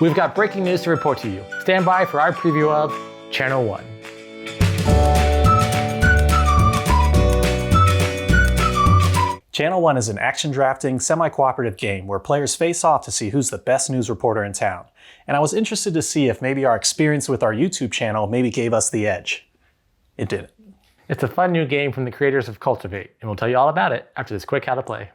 We've got breaking news to report to you. Stand by for our preview of Channel 1. Channel 1 is an action drafting, semi-cooperative game where players face off to see who's the best news reporter in town. And I was interested to see if maybe our experience with our YouTube channel maybe gave us the edge. It didn't. It's a fun new game from the creators of Cultivate, and we'll tell you all about it after this quick how to play.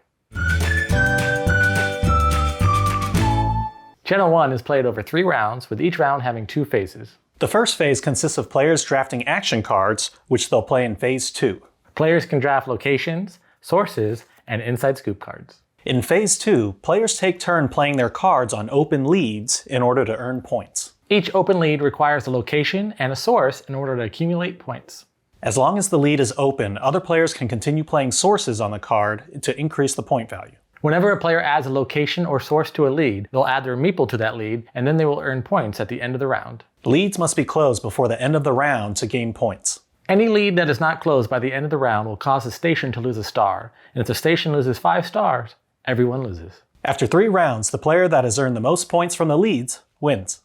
Channel 1 is played over 3 rounds, with each round having 2 phases. The first phase consists of players drafting action cards, which they'll play in phase 2. Players can draft locations, sources, and inside scoop cards. In phase 2, players take turn playing their cards on open leads in order to earn points. Each open lead requires a location and a source in order to accumulate points. As long as the lead is open, other players can continue playing sources on the card to increase the point value. Whenever a player adds a location or source to a lead, they'll add their meeple to that lead, and then they will earn points at the end of the round. Leads must be closed before the end of the round to gain points. Any lead that is not closed by the end of the round will cause a station to lose a star, and if the station loses 5 stars, everyone loses. After 3 rounds, the player that has earned the most points from the leads wins.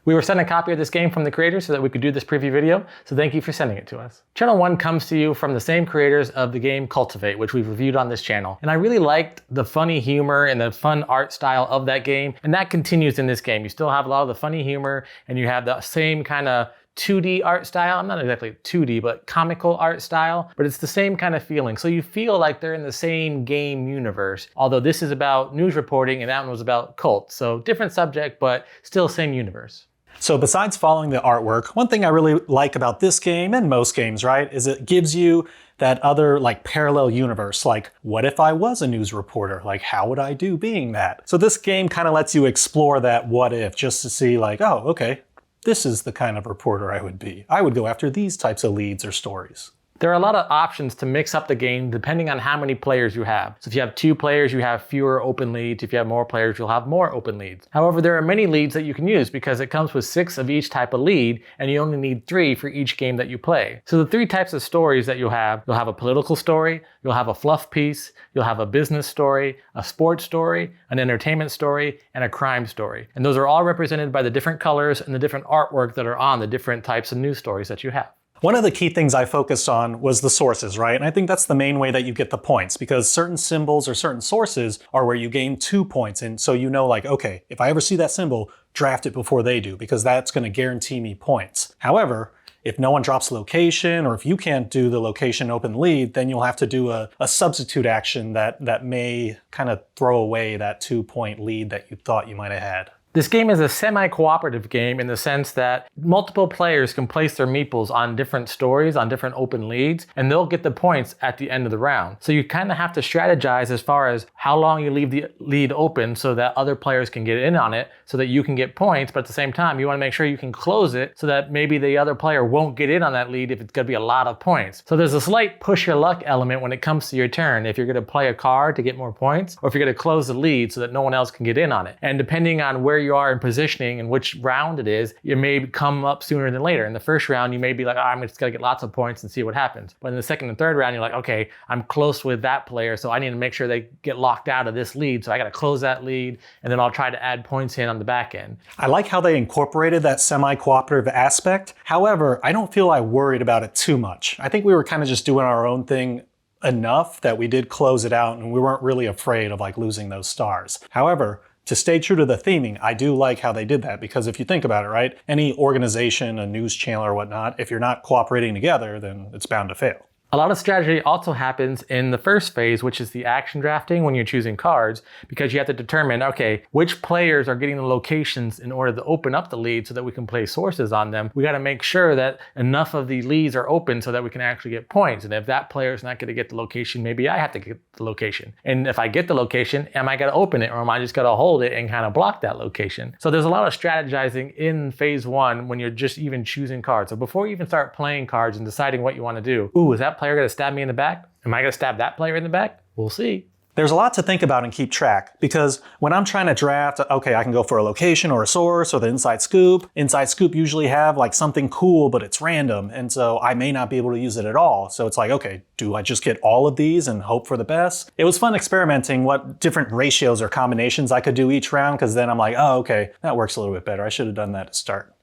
We were sent a copy of this game from the creators so that we could do this preview video, so thank you for sending it to us. Channel 1 comes to you from the same creators of the game Cultivate, which we've reviewed on this channel. And I really liked the funny humor and the fun art style of that game, and that continues in this game. You still have a lot of the funny humor, and you have the same kind of 2D art style. I'm not exactly 2D, but comical art style, but it's the same kind of feeling. So you feel like they're in the same game universe, although this is about news reporting and that one was about cult. So different subject, but still same universe. So besides following the artwork, one thing I really like about this game and most games, right, is it gives you that other parallel universe. Like, what if I was a news reporter? Like, how would I do being that? So this game kind of lets you explore that what if, just to see like, oh, okay, this is the kind of reporter I would be. I would go after these types of leads or stories. There are a lot of options to mix up the game depending on how many players you have. So if you have 2 players, you have fewer open leads. If you have more players, you'll have more open leads. However, there are many leads that you can use because it comes with 6 of each type of lead, and you only need 3 for each game that you play. So the 3 types of stories that you'll have a political story, you'll have a fluff piece, you'll have a business story, a sports story, an entertainment story, and a crime story. And those are all represented by the different colors and the different artwork that are on the different types of news stories that you have. One of the key things I focused on was the sources, right? And I think that's the main way that you get the points, because certain symbols or certain sources are where you gain 2 points. And so you know, like, okay, if I ever see that symbol, draft it before they do, because that's going to guarantee me points. However, if no one drops location, or if you can't do the location open lead, then you'll have to do a substitute action that may kind of throw away that 2-point lead that you thought you might have had. This game is a semi-cooperative game in the sense that multiple players can place their meeples on different stories, on different open leads, and they'll get the points at the end of the round. So you kind of have to strategize as far as how long you leave the lead open so that other players can get in on it, so that you can get points, but at the same time, you want to make sure you can close it so that maybe the other player won't get in on that lead if it's going to be a lot of points. So there's a slight push your luck element when it comes to your turn, if you're going to play a card to get more points, or if you're going to close the lead so that no one else can get in on it. And depending on where you are in positioning and which round it is, it may come up sooner than later. In the first round, you may be like, oh, I'm just gonna get lots of points and see what happens. But in the second and third round, you're like, okay, I'm close with that player, so I need to make sure they get locked out of this lead. So I gotta close that lead, and then I'll try to add points in on the back end. I like how they incorporated that semi-cooperative aspect. However, I don't feel I worried about it too much. I think we were kind of just doing our own thing enough that we did close it out, and we weren't really afraid of losing those stars. However, to stay true to the theming, I do like how they did that, because if you think about it, right, any organization, a news channel or whatnot, if you're not cooperating together, then it's bound to fail. A lot of strategy also happens in the first phase, which is the action drafting when you're choosing cards, because you have to determine, okay, which players are getting the locations in order to open up the lead so that we can play sources on them. We got to make sure that enough of the leads are open so that we can actually get points. And if that player is not going to get the location, maybe I have to get the location. And if I get the location, am I going to open it, or am I just going to hold it and kind of block that location? So there's a lot of strategizing in phase 1 when you're just even choosing cards. So before you even start playing cards and deciding what you want to do, ooh, is that player going to stab me in the back? Am I going to stab that player in the back? We'll see. There's a lot to think about and keep track, because when I'm trying to draft, okay, I can go for a location or a source or the inside scoop. Inside scoop usually have like something cool, but it's random. And so I may not be able to use it at all. So it's like, okay, do I just get all of these and hope for the best? It was fun experimenting what different ratios or combinations I could do each round, because then I'm like, oh, okay, that works a little bit better. I should have done that to start.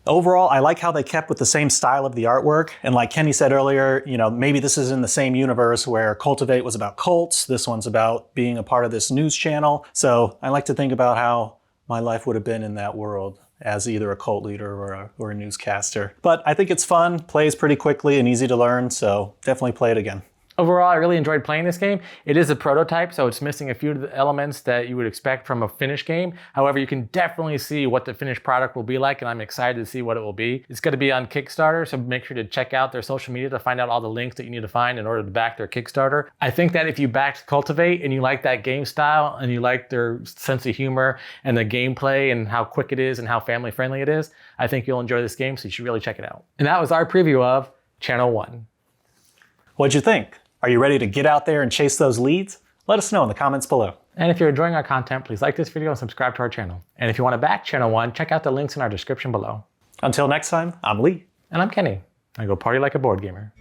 Overall, I like how they kept with the same style of the artwork. And like Kenny said earlier, maybe this is in the same universe where Cultivate was about cults. This one's about being a part of this news channel. So I like to think about how my life would have been in that world as either a cult leader or a newscaster. But I think it's fun, plays pretty quickly and easy to learn. So definitely play it again. Overall, I really enjoyed playing this game. It is a prototype, so it's missing a few of the elements that you would expect from a finished game. However, you can definitely see what the finished product will be like, and I'm excited to see what it will be. It's going to be on Kickstarter, so make sure to check out their social media to find out all the links that you need to find in order to back their Kickstarter. I think that if you backed Cultivate and you like that game style and you like their sense of humor and the gameplay and how quick it is and how family friendly it is, I think you'll enjoy this game, so you should really check it out. And that was our preview of Channel 1. What'd you think? Are you ready to get out there and chase those leads? Let us know in the comments below. And if you're enjoying our content, please like this video and subscribe to our channel. And if you want to back Channel 1, check out the links in our description below. Until next time, I'm Lee. And I'm Kenny. I go party like a board gamer.